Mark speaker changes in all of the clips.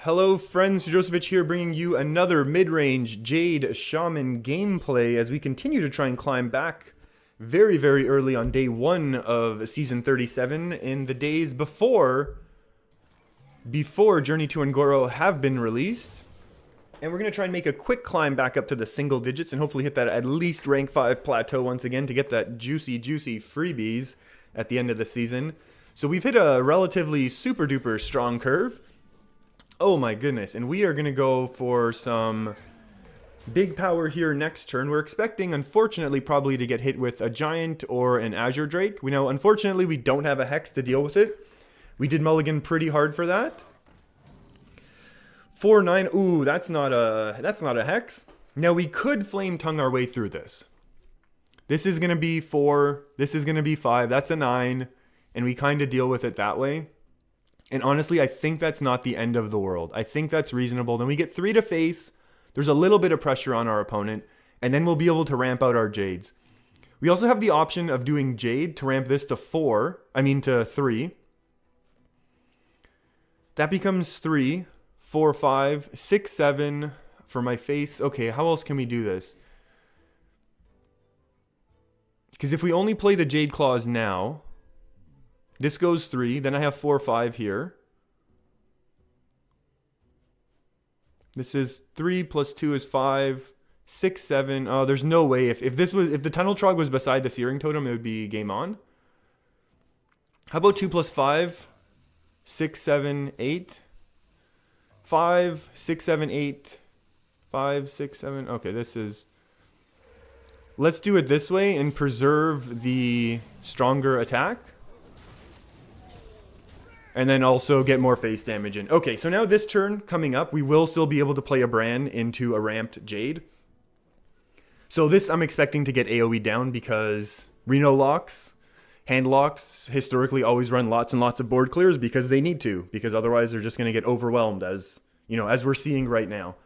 Speaker 1: Hello friends, Josevich here bringing you another Midrange Jade Shaman gameplay as we continue to try and climb back very early on day 1 of Season 37 in the days before Journey to Ngoro have been released. And we're going to try and make a quick climb back up to the single digits and hopefully hit that at least rank 5 plateau once again to get that juicy freebies at the end of the season. So we've hit a relatively super duper strong curve. Oh my goodness, and we are going to go for some big power here next turn. We're expecting, unfortunately, probably to get hit with a Giant or an Azure Drake. We know, unfortunately, we don't have a Hex to deal with it. We did mulligan pretty hard for that. 4-9, ooh, that's not a Hex. Now, we could Flame Tongue our way through this. This is going to be 4, this is going to be 5, that's a 9, and we kind of deal with it that way. And honestly, I think that's not the end of the world. I think that's reasonable. Then we get 3 to face. There's a little bit of pressure on our opponent. And then we'll be able to ramp out our Jades. We also have the option of doing Jade to ramp this to 3. That becomes 3, 4, 5, 6, 7 for my face. Okay, how else can we do this? Because if we only play the Jade Claws now... This goes 3, then I have 4, 5 here. This is 3 plus 2 is 5, 6, 7. Oh, there's no way. If the Tunnel Trog was beside the Searing Totem, it would be game on. How about 2 plus 5? 6, 7, 8. 5, 6, 7, 8. 5, 6, 7. Okay, this is... Let's do it this way and preserve the stronger attack. And then also get more face damage in. Okay, so now this turn coming up, we will still be able to play a Bran into a ramped Jade. So this I'm expecting to get AoE down because Reno locks, hand locks, historically always run lots and lots of board clears because they need to. Because otherwise they're just going to get overwhelmed as, you know, as we're seeing right now.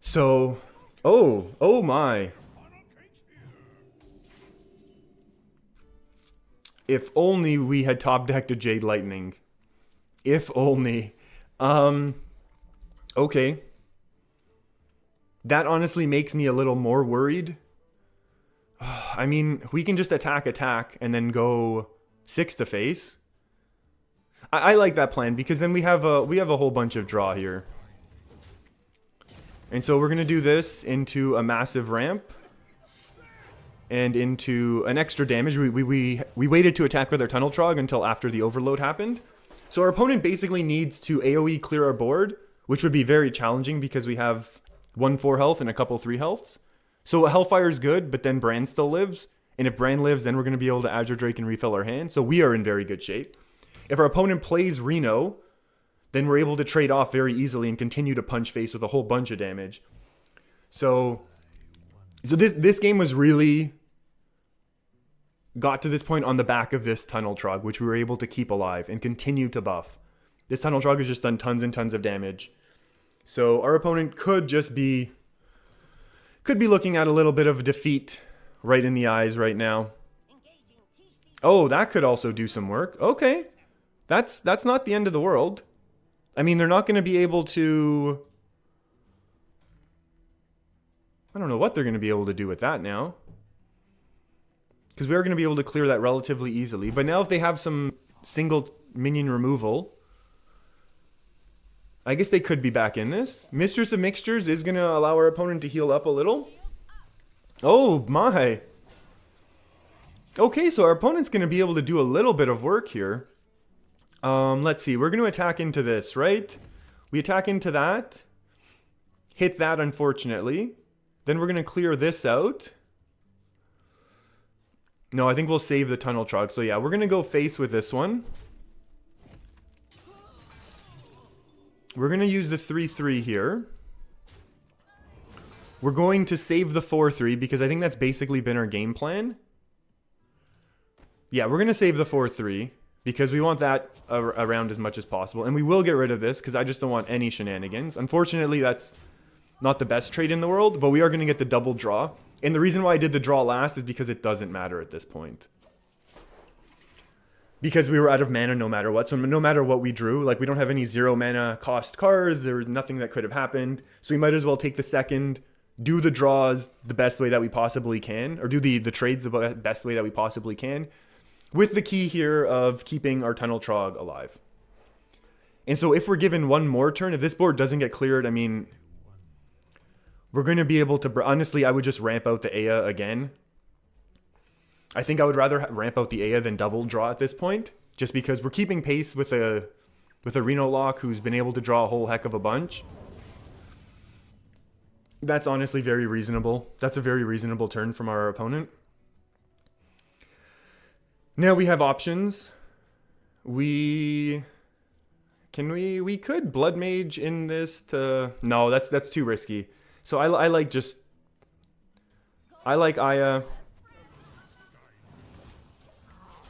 Speaker 1: So, oh my. If only we had top decked a Jade Lightning. If only. Okay. That honestly makes me a little more worried. I mean, we can just attack, and then go 6 to face. I like that plan, because then we have a whole bunch of draw here. And so we're going to do this into a massive ramp. And into an extra damage. We waited to attack with our Tunnel Trog until after the overload happened. So our opponent basically needs to AoE clear our board, which would be very challenging because we have 1 4 health and a couple 3 healths. So Hellfire is good, but then Bran still lives. And if Bran lives, then we're going to be able to Azure Drake and refill our hand. So we are in very good shape. If our opponent plays Reno, then we're able to trade off very easily and continue to punch face with a whole bunch of damage. So this game was really... got to this point on the back of this Tunnel Trog, which we were able to keep alive and continue to buff. This Tunnel Trog has just done tons and tons of damage. So our opponent could be looking at a little bit of defeat right in the eyes right now. Oh, that could also do some work. Okay. That's not the end of the world. I mean, they're not going to be able to... I don't know what they're going to be able to do with that now. Because we are going to be able to clear that relatively easily. But now if they have some single minion removal, I guess they could be back in this. Mistress of Mixtures is going to allow our opponent to heal up a little. Oh my. Okay, so our opponent's going to be able to do a little bit of work here. Let's see. We're going to attack into this, right? We attack into that. Hit that, unfortunately. Then we're going to clear this out. No, I think we'll save the Tunnel Trog. So yeah, we're going to go face with this one. We're going to use the 3-3 here. We're going to save the 4-3 because I think that's basically been our game plan. Yeah, we're going to save the 4-3 because we want that around as much as possible. And we will get rid of this because I just don't want any shenanigans. Unfortunately, that's not the best trade in the world, but we are going to get the double draw. And the reason why I did the draw last is because it doesn't matter at this point. because we were out of mana no matter what. So no matter what we drew, like we don't have any 0 mana cost cards. There was nothing that could have happened. So we might as well take the second, do the draws the best way that we possibly can, or do the trades the best way that we possibly can, with the key here of keeping our Tunnel Trog alive. And so if we're given one more turn, if this board doesn't get cleared, I mean, we're going to be able to... Honestly, I would just ramp out the Aya again. I think I would rather ramp out the Aya than double draw at this point, just because we're keeping pace with a Reno lock who's been able to draw a whole heck of a bunch. That's honestly very reasonable. That's a very reasonable turn from our opponent. Now we have options. We could Blood Mage in this to... No, that's too risky. So I like Aya.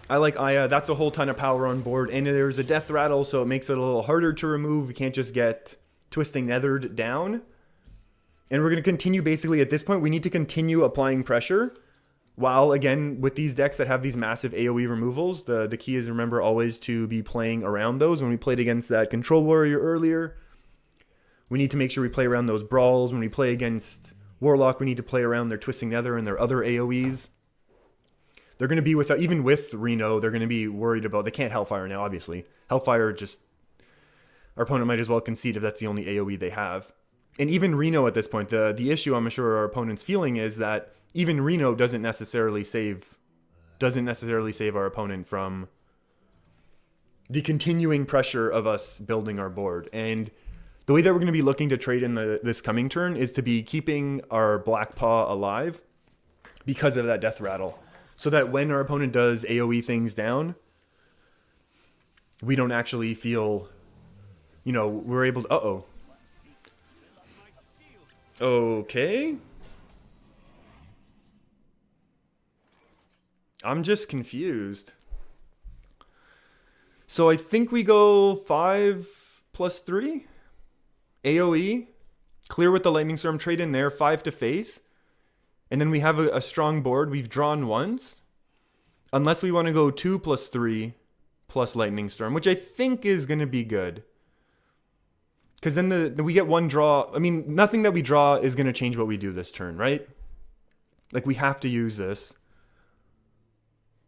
Speaker 1: I like Aya. That's a whole ton of power on board. And there's a Death Rattle, so it makes it a little harder to remove. We can't just get Twisting Nethered down. And we're going to continue basically at this point. We need to continue applying pressure. While, again, with these decks that have these massive AoE removals, the key is, remember, always to be playing around those. When we played against that Control Warrior earlier, we need to make sure we play around those brawls. When we play against Warlock, we need to play around their Twisting Nether and their other AoEs. They're going to be even with Reno, they're going to be worried about... They can't Hellfire now, obviously. Hellfire just... Our opponent might as well concede if that's the only AoE they have. And even Reno at this point, the issue I'm sure our opponent's feeling is that even Reno doesn't necessarily save our opponent from the continuing pressure of us building our board. And the way that we're going to be looking to trade in this coming turn is to be keeping our Black Paw alive because of that Death Rattle. So that when our opponent does AoE things down, we don't actually feel, we're able to... Uh-oh. Okay. I'm just confused. So I think we go 5+3 AoE, clear with the Lightning Storm, trade in there, 5 to face, and then we have a strong board. We've drawn once, unless we want to go 2+3 plus Lightning Storm, which I think is going to be good. Because then we get one draw. I mean, nothing that we draw is going to change what we do this turn, right? Like, we have to use this.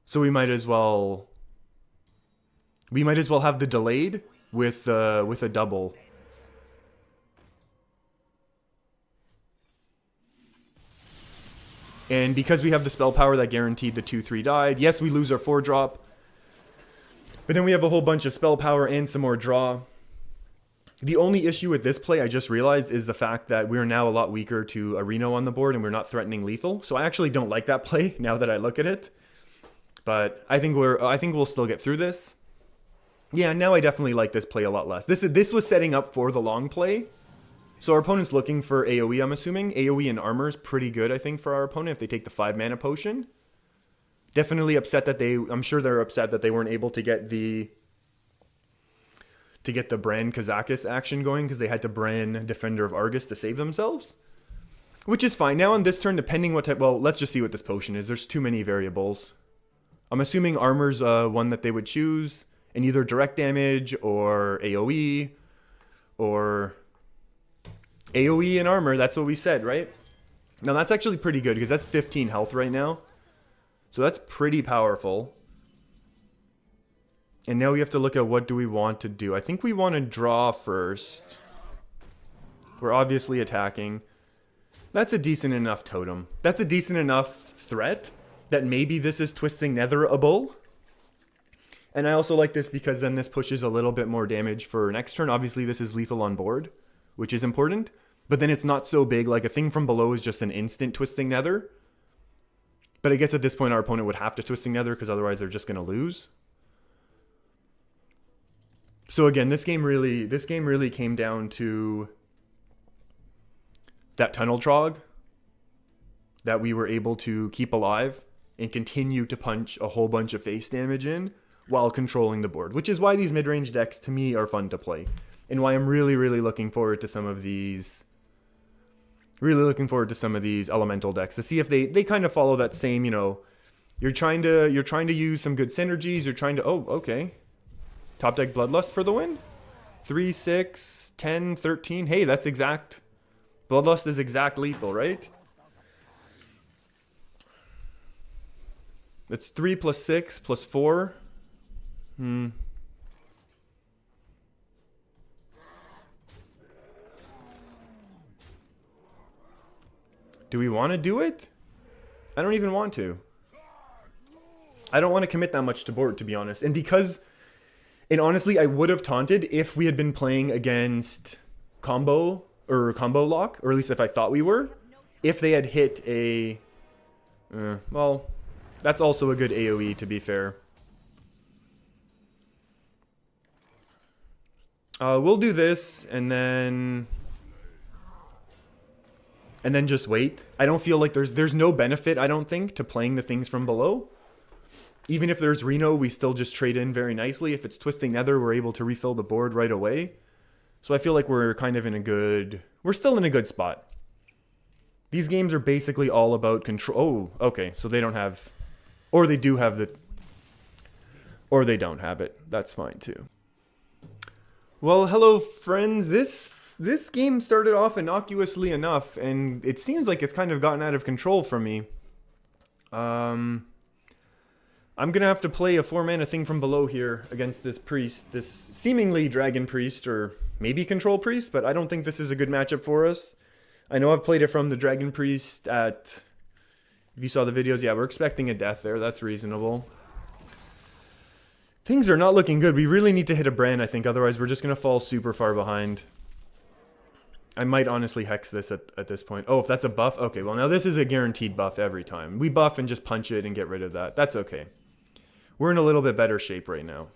Speaker 1: So we might as well have the delayed with a double. And because we have the spell power that guaranteed the 2/3 died, yes, we lose our 4-drop. But then we have a whole bunch of spell power and some more draw. The only issue with this play, I just realized, is the fact that we're now a lot weaker to a Reno on the board and we're not threatening lethal. So I actually don't like that play now that I look at it. But I think we'll still get through this. Yeah, now I definitely like this play a lot less. This was setting up for the long play. So our opponent's looking for AoE, I'm assuming. AoE and armor is pretty good, I think, for our opponent if they take the 5-mana potion. Definitely upset that I'm sure they're upset that they weren't able to get the Bran Kazakis action going because they had to Bran Defender of Argus to save themselves. Which is fine. Now on this turn, depending what type... Well, let's just see what this potion is. There's too many variables. I'm assuming armor's one that they would choose. And either direct damage or AoE. Or AoE and armor. That's what we said, right? Now that's actually pretty good because that's 15 health right now. So that's pretty powerful. And now we have to look at what do we want to do. I think we want to draw first. We're obviously attacking. That's a decent enough totem. That's a decent enough threat that maybe this is Twisting Netherable. And I also like this because then this pushes a little bit more damage for next turn. Obviously this is lethal on board, which is important. But then it's not so big. Like a thing from below is just an instant Twisting Nether. But I guess at this point our opponent would have to Twisting Nether because otherwise they're just going to lose. So again, this game really came down to that Tunnel Trog that we were able to keep alive and continue to punch a whole bunch of face damage in while controlling the board, which is why these mid-range decks to me are fun to play and why I'm really looking forward to some of these elemental decks to see if they kind of follow that same, You're trying to use some good synergies. You're trying to, oh, okay. Top deck Bloodlust for the win. 3, 6, 10, 13. Hey, that's exact. Bloodlust is exact lethal, right? That's 3 plus 6 plus 4. Do we want to do it? I don't even want to. I don't want to commit that much to board, to be honest. And honestly, I would have taunted if we had been playing against combo lock, or at least if I thought we were. If they had hit a... well, that's also a good AoE, to be fair. We'll do this, and then just wait. I don't feel like there's no benefit, I don't think, to playing the things from below. Even if there's Reno, we still just trade in very nicely. If it's Twisting Nether, we're able to refill the board right away. So I feel like we're kind of in a good... We're still in a good spot. These games are basically all about control. Oh, okay. So they don't have... Or they do have the... Or they don't have it. That's fine too. Well, hello friends. This game started off innocuously enough, and it seems like it's kind of gotten out of control from me. I'm going to have to play a 4-mana thing from below here against this priest. This seemingly dragon priest, or maybe control priest, but I don't think this is a good matchup for us. I know I've played it from the dragon priest at... If you saw the videos, yeah, we're expecting a death there. That's reasonable. Things are not looking good. We really need to hit a Bran, I think. Otherwise, we're just going to fall super far behind. I might honestly hex this at this point. Oh, if that's a buff? Okay, well, now this is a guaranteed buff every time. We buff and just punch it and get rid of that. That's okay. We're in a little bit better shape right now.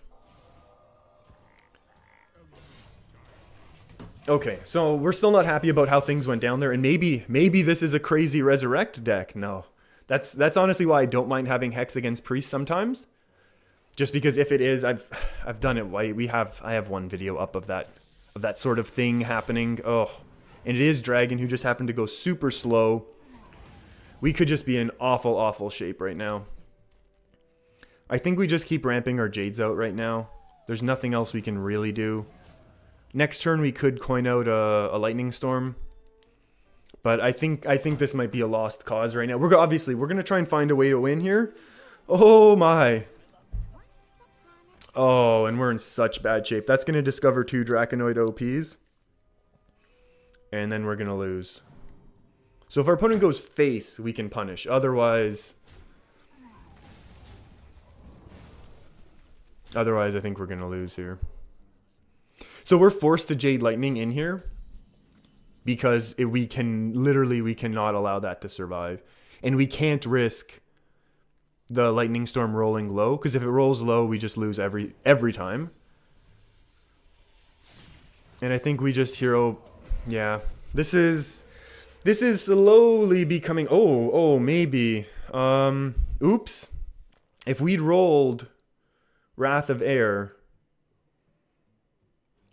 Speaker 1: Okay, so we're still not happy about how things went down there, and maybe this is a crazy resurrect deck. No, that's honestly why I don't mind having hex against priest sometimes. Just because if it is, I've done it. I have one video up of that sort of thing happening. Oh, and it is dragon who just happened to go super slow. We could just be in awful shape right now. I think we just keep ramping our Jades out right now. There's nothing else we can really do. Next turn we could coin out a Lightning Storm. But I think this might be a lost cause right now. We're going to try and find a way to win here. Oh my. Oh, and we're in such bad shape. That's going to discover 2 Draconoid OPs. And then we're going to lose. So if our opponent goes face, we can punish. Otherwise, I think we're going to lose here. So we're forced to Jade Lightning in here because we cannot allow that to survive. And we can't risk the Lightning Storm rolling low, because if it rolls low, we just lose every time. And I think we just hero... Yeah. This is slowly becoming... Oh, maybe. Oops. If we'd rolled Wrath of Air,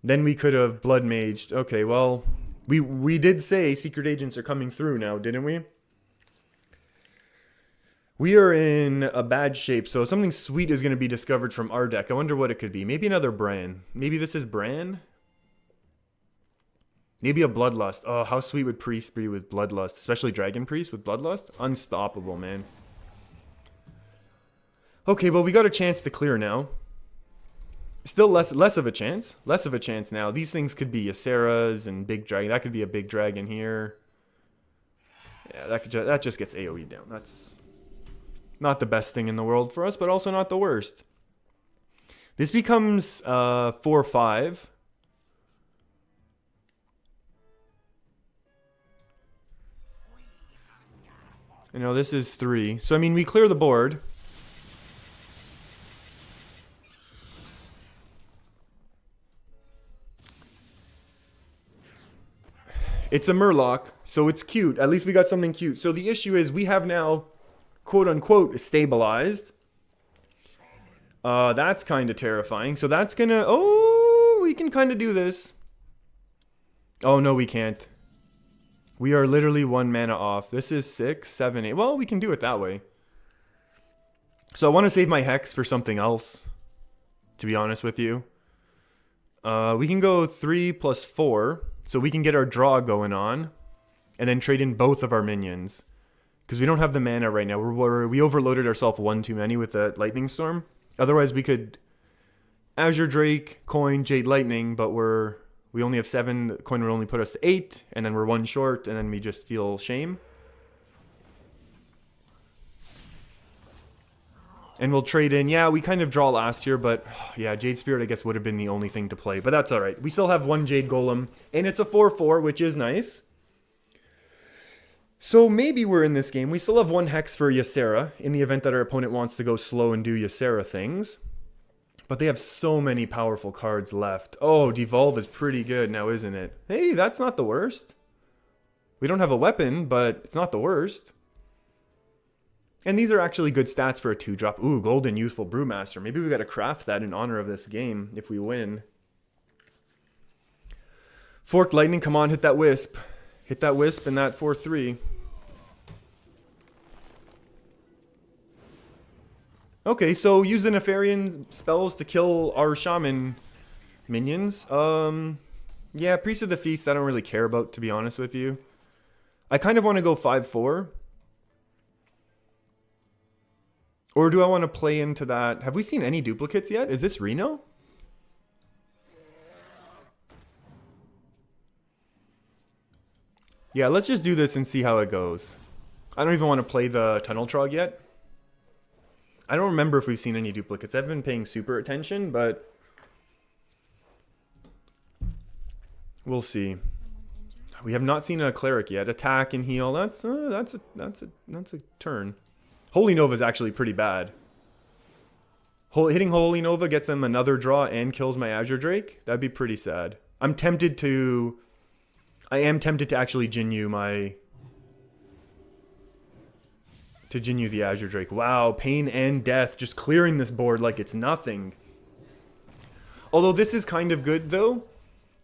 Speaker 1: then we could have Blood Maged. Okay, well, we did say Secret Agents are coming through now, didn't we? We are in a bad shape, so something sweet is going to be discovered from our deck. I wonder what it could be. Maybe another Bran. Maybe this is Bran? Maybe a Bloodlust. Oh, how sweet would Priest be with Bloodlust? Especially Dragon Priest with Bloodlust? Unstoppable, man. Okay, well, we got a chance to clear now. Still less of a chance. Less of a chance now. These things could be Yaceras and Big Dragon. That could be a Big Dragon here. Yeah, that just gets AoE down. That's not the best thing in the world for us, but also not the worst. This becomes 4-5. You know, this is 3. So, I mean, we clear the board. It's a Murloc, so it's cute. At least we got something cute. So the issue is we have now, quote-unquote, stabilized. That's kind of terrifying. So that's going to... Oh, we can kind of do this. Oh, no, we can't. We are literally 1 mana off. This is 6, 7, 8. Well, we can do it that way. So I want to save my Hex for something else, to be honest with you. We can go 3 plus 4, so we can get our draw going on, and then trade in both of our minions. Because we don't have the mana right now. We overloaded ourselves one too many with the Lightning Storm. Otherwise, we could Azure Drake, Coin, Jade Lightning, but we only have 7. The coin would only put us to 8, and then we're 1 short, and then we just feel shame. And we'll trade in. Yeah, we kind of draw last year, but yeah, Jade Spirit I guess would have been the only thing to play. But that's all right. We still have 1 Jade Golem, and it's a 4/4, which is nice. So maybe we're in this game. We still have 1 Hex for Ysera in the event that our opponent wants to go slow and do Ysera things. But they have so many powerful cards left. Oh, Devolve is pretty good now, isn't it? Hey, that's not the worst. We don't have a weapon, but it's not the worst. And these are actually good stats for a 2-drop. Ooh, Golden Youthful Brewmaster. Maybe we got to craft that in honor of this game if we win. Forked Lightning, come on, hit that Wisp. Hit that Wisp and that 4/3. Okay, so use the Nefarian spells to kill our Shaman minions. Yeah, Priest of the Feast I don't really care about, to be honest with you. I kind of want to go 5/4. Or do I want to play into that? Have we seen any duplicates yet? Is this Reno? Yeah, let's just do this and see how it goes. I don't even want to play the Tunnel Trog yet. I don't remember if we've seen any duplicates. I've been paying super attention, but we'll see. We have not seen a Cleric yet. Attack and heal. That's a turn. Holy Nova is actually pretty bad. Hitting Holy Nova gets him another draw and kills my Azure Drake. That'd be pretty sad. I am tempted to actually Jinyu the Azure Drake. Wow, Pain and Death just clearing this board like it's nothing. Although this is kind of good though,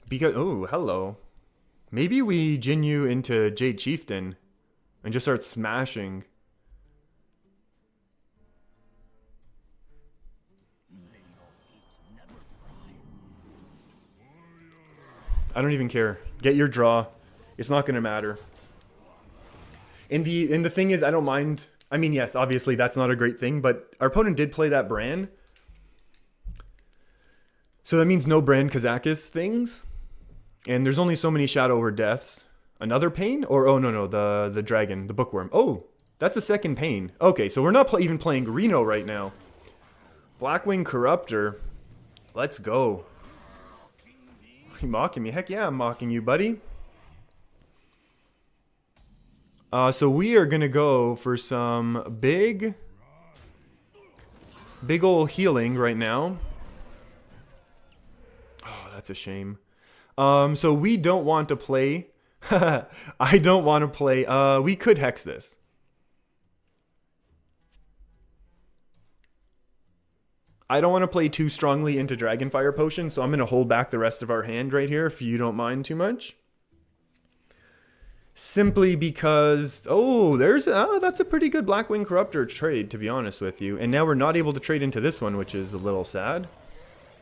Speaker 1: because oh, hello. Maybe we Jinyu into Jade Chieftain and just start smashing. I don't even care. Get your draw. It's not going to matter. And the thing is, I don't mind. I mean, yes, obviously that's not a great thing, but our opponent did play that Bran. So that means no Bran Kazakis things. And there's only so many Shadow over Deaths. Another Pain? Or, oh, no, the Dragon, the Bookworm. Oh, that's a second Pain. Okay, so we're not even playing Reno right now. Blackwing Corruptor. Let's go. You mocking me? Heck yeah, I'm mocking you, buddy. So we are gonna go for some big ol' healing right now. Oh, that's a shame. So we don't want to play. I don't want to play. We could Hex this. I don't want to play too strongly into Dragonfire Potion, so I'm going to hold back the rest of our hand right here if you don't mind too much. Simply because, oh, that's a pretty good Blackwing Corruptor trade, to be honest with you. And now we're not able to trade into this one, which is a little sad.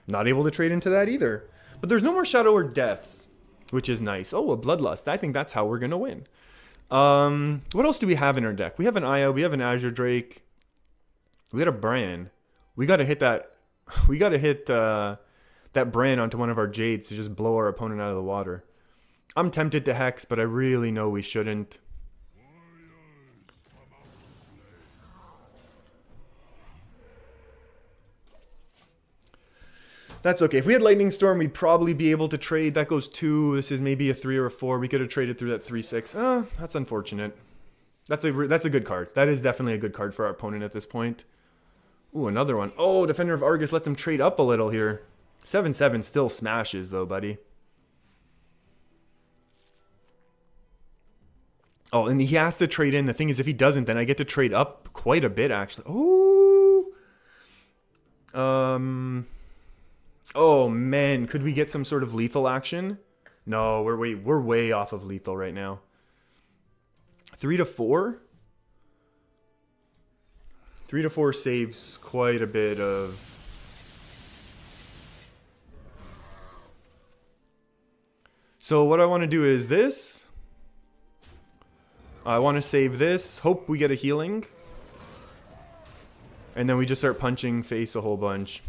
Speaker 1: Not able to trade into that either. But there's no more Shadow or Deaths, which is nice. Oh, a Bloodlust. I think that's how we're going to win. What else do we have in our deck? We have an Aya, we have an Azure Drake. We got a Bran. We got to hit that. We got to hit that Bran onto one of our Jades to just blow our opponent out of the water. I'm tempted to Hex, but I really know we shouldn't. That's okay. If we had Lightning Storm, we'd probably be able to trade. That goes 2. This is maybe a 3 or a 4. We could have traded through that 3/6. That's unfortunate. That's a good card. That is definitely a good card for our opponent at this point. Ooh, another one. Oh, Defender of Argus lets him trade up a little here. 7/7 still smashes, though, buddy. Oh, and he has to trade in. The thing is, if he doesn't, then I get to trade up quite a bit, actually. Ooh. Oh, man. Could we get some sort of lethal action? No, we're way off of lethal right now. 3 to 4? 3 to 4 saves quite a bit of... So what I want to do is this. I want to save this. Hope we get a healing. And then we just start punching face a whole bunch.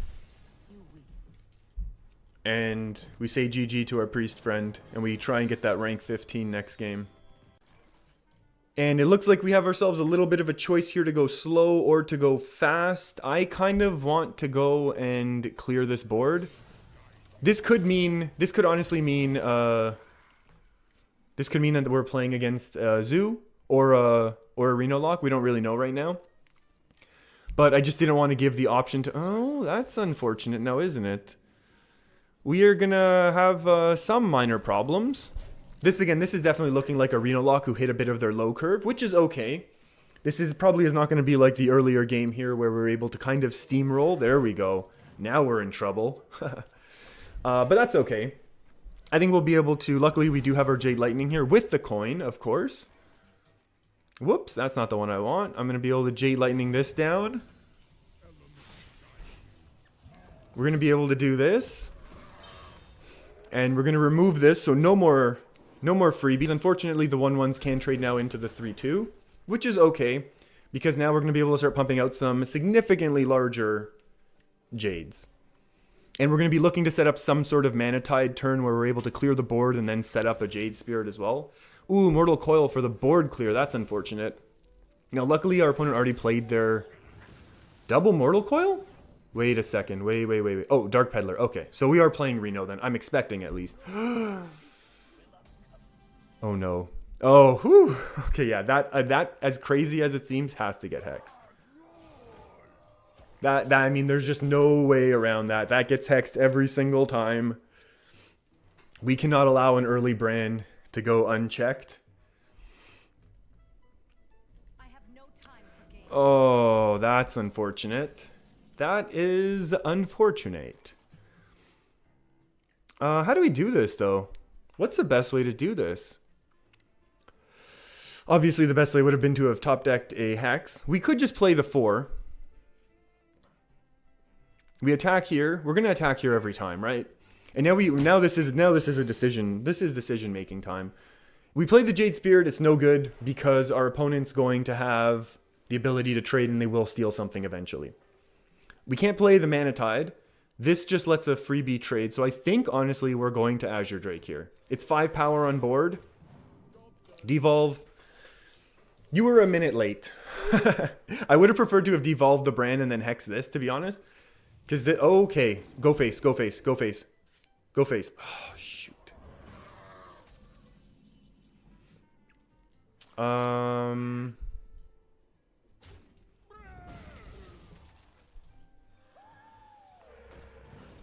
Speaker 1: And we say GG to our priest friend. And we try and get that rank 15 next game. And it looks like we have ourselves a little bit of a choice here to go slow or to go fast. I kind of want to go and clear this board. This could honestly mean that we're playing against Zoo or a Reno lock. We don't really know right now. But I just didn't want to give the option to... Oh, that's unfortunate now, isn't it? We are going to have some minor problems. This is definitely looking like a Reno lock who hit a bit of their low curve, which is okay. This is probably not going to be like the earlier game here where we're able to kind of steamroll. There we go. Now we're in trouble. But that's okay. I think we'll be able to... Luckily, we do have our Jade Lightning here with the coin, of course. Whoops, that's not the one I want. I'm going to be able to Jade Lightning this down. We're going to be able to do this. And we're going to remove this, so no more freebies. Unfortunately, the 1/1s can trade now into the 3/2, which is okay, because now we're going to be able to start pumping out some significantly larger Jades. And we're going to be looking to set up some sort of Mana Tide turn where we're able to clear the board and then set up a Jade Spirit as well. Ooh, Mortal Coil for the board clear. That's unfortunate. Now, luckily, our opponent already played their double Mortal Coil? Wait a second. Wait. Oh, Dark Peddler. Okay, so we are playing Reno then. I'm expecting at least. Oh no. Oh, whew. Okay, yeah, that as crazy as it seems has to get hexed. I mean, there's just no way around that. That gets hexed every single time. We cannot allow an early brand to go unchecked.
Speaker 2: I have no time for games.
Speaker 1: Oh, that's unfortunate. That is unfortunate. How do we do this though? What's the best way to do this? Obviously, the best way would have been to have top decked a Hex. We could just play the 4. We attack here. We're gonna attack here every time, right? And now this is a decision. This is decision making time. We played the Jade Spirit. It's no good because our opponent's going to have the ability to trade and they will steal something eventually. We can't play the Mana Tide. This just lets a freebie trade. So I think honestly we're going to Azure Drake here. It's 5 power on board. Devolve. You were a minute late. I would have preferred to have devolved the brand and then hex this, to be honest. Because okay, go face. Oh, shoot.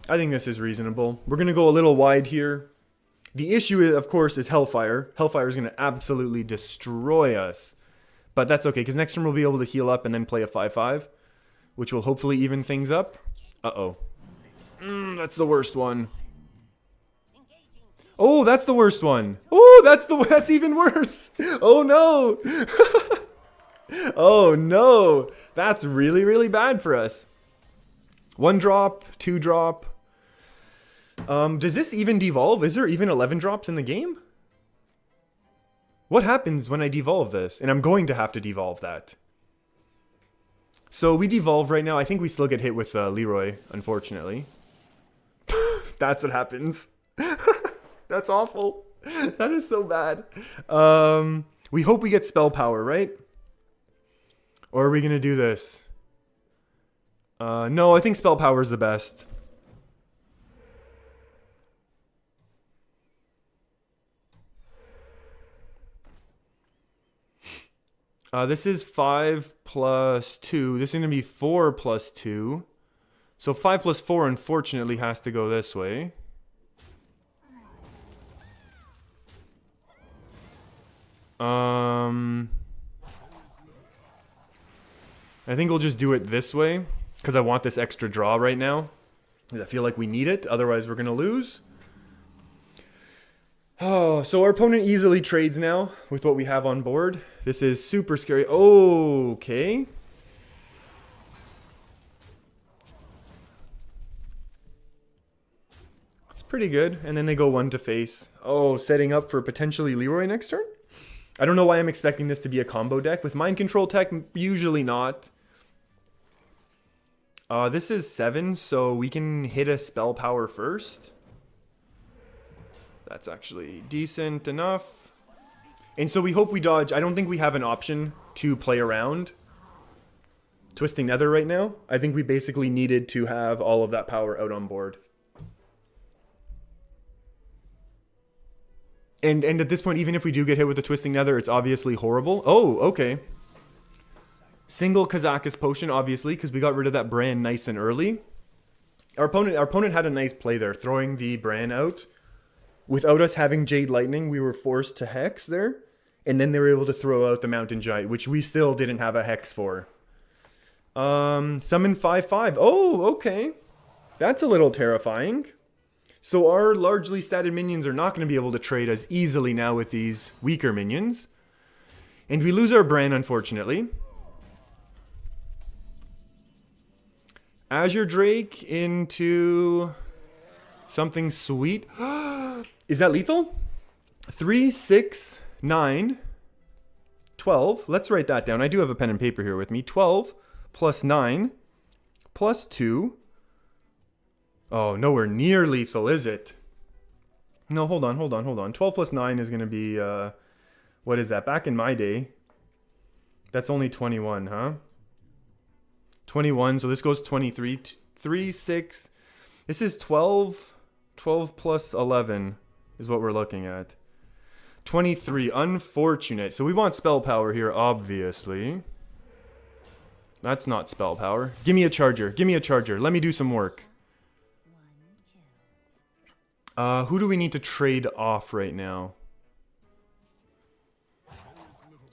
Speaker 1: I think this is reasonable. We're going to go a little wide here. The issue, of course, is Hellfire. Hellfire is going to absolutely destroy us. But that's okay, because next turn we'll be able to heal up and then play a 5/5, which will hopefully even things up. Uh-oh. That's the worst one. Oh, that's the worst one. Oh, that's even worse. Oh, no. Oh, no. That's really, really bad for us. 1 drop, 2 drop. Does this even devolve? Is there even 11 drops in the game? What happens when I devolve this? And I'm going to have to devolve that. So we devolve right now. I think we still get hit with Leroy, unfortunately. That's what happens. That's awful. That is so bad. We hope we get spell power, right? Or are we going to do this? No, I think spell power is the best. This is 5 plus 2. This is going to be 4 plus 2. So 5 plus 4, unfortunately, has to go this way. I think we'll just do it this way, because I want this extra draw right now. I feel like we need it, otherwise we're going to lose. Oh, so our opponent easily trades now with what we have on board. This is super scary. Okay. Pretty good. And then they go 1 to face. Oh, setting up for potentially Leroy next turn? I don't know why I'm expecting this to be a combo deck. With Mind Control Tech, usually not. This is 7, so we can hit a spell power first. That's actually decent enough. And so we hope we dodge. I don't think we have an option to play around Twisting Nether right now. I think we basically needed to have all of that power out on board. And at this point, even if we do get hit with the Twisting Nether, it's obviously horrible. Oh, okay. Single Kazakus potion, obviously, because we got rid of that Bran nice and early. Our opponent had a nice play there, throwing the Bran out. Without us having Jade Lightning, we were forced to Hex there. And then they were able to throw out the Mountain Giant, which we still didn't have a Hex for. Summon 5/5. Oh, okay. That's a little terrifying. So our largely statted minions are not going to be able to trade as easily now with these weaker minions. And we lose our Bran, unfortunately. Azure Drake into something sweet. Is that lethal? 3, 6, 9, 12. Let's write that down. I do have a pen and paper here with me. 12 plus 9 plus 2. Oh, nowhere near lethal, is it? No, hold on. 12 plus 9 is going to be, what is that? Back in my day, that's only 21, huh? 21, so this goes 23. 3, 6. This is 12. 12 plus 11 is what we're looking at. 23, unfortunate. So we want spell power here, obviously. That's not spell power. Give me a charger. Let me do some work. Who do we need to trade off right now?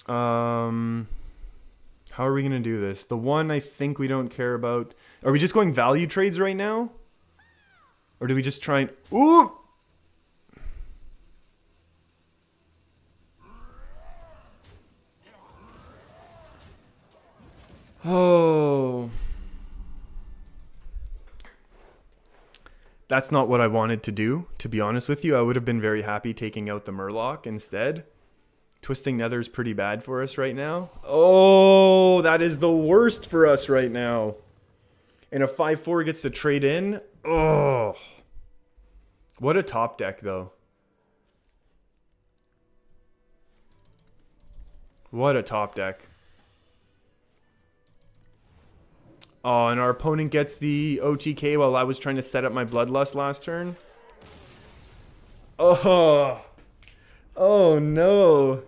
Speaker 1: How are we going to do this? The one I think we don't care about. Are we just going value trades right now? Or do we just try and... Ooh! Oh... That's not what I wanted to do, to be honest with you. I would have been very happy taking out the Murloc instead. Twisting Nether's pretty bad for us right now. Oh, that is the worst for us right now. And a 5/4 gets to trade in. Oh. What a top deck, though. What a top deck. Oh, and our opponent gets the OTK while I was trying to set up my Bloodlust last turn. Oh. Oh, no.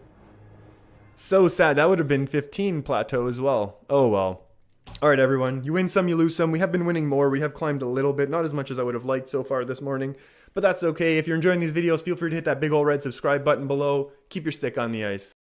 Speaker 1: So sad. That would have been 15 plateau as well. Oh, well. All right, everyone. You win some, you lose some. We have been winning more. We have climbed a little bit. Not as much as I would have liked so far this morning. But that's okay. If you're enjoying these videos, feel free to hit that big old red subscribe button below. Keep your stick on the ice.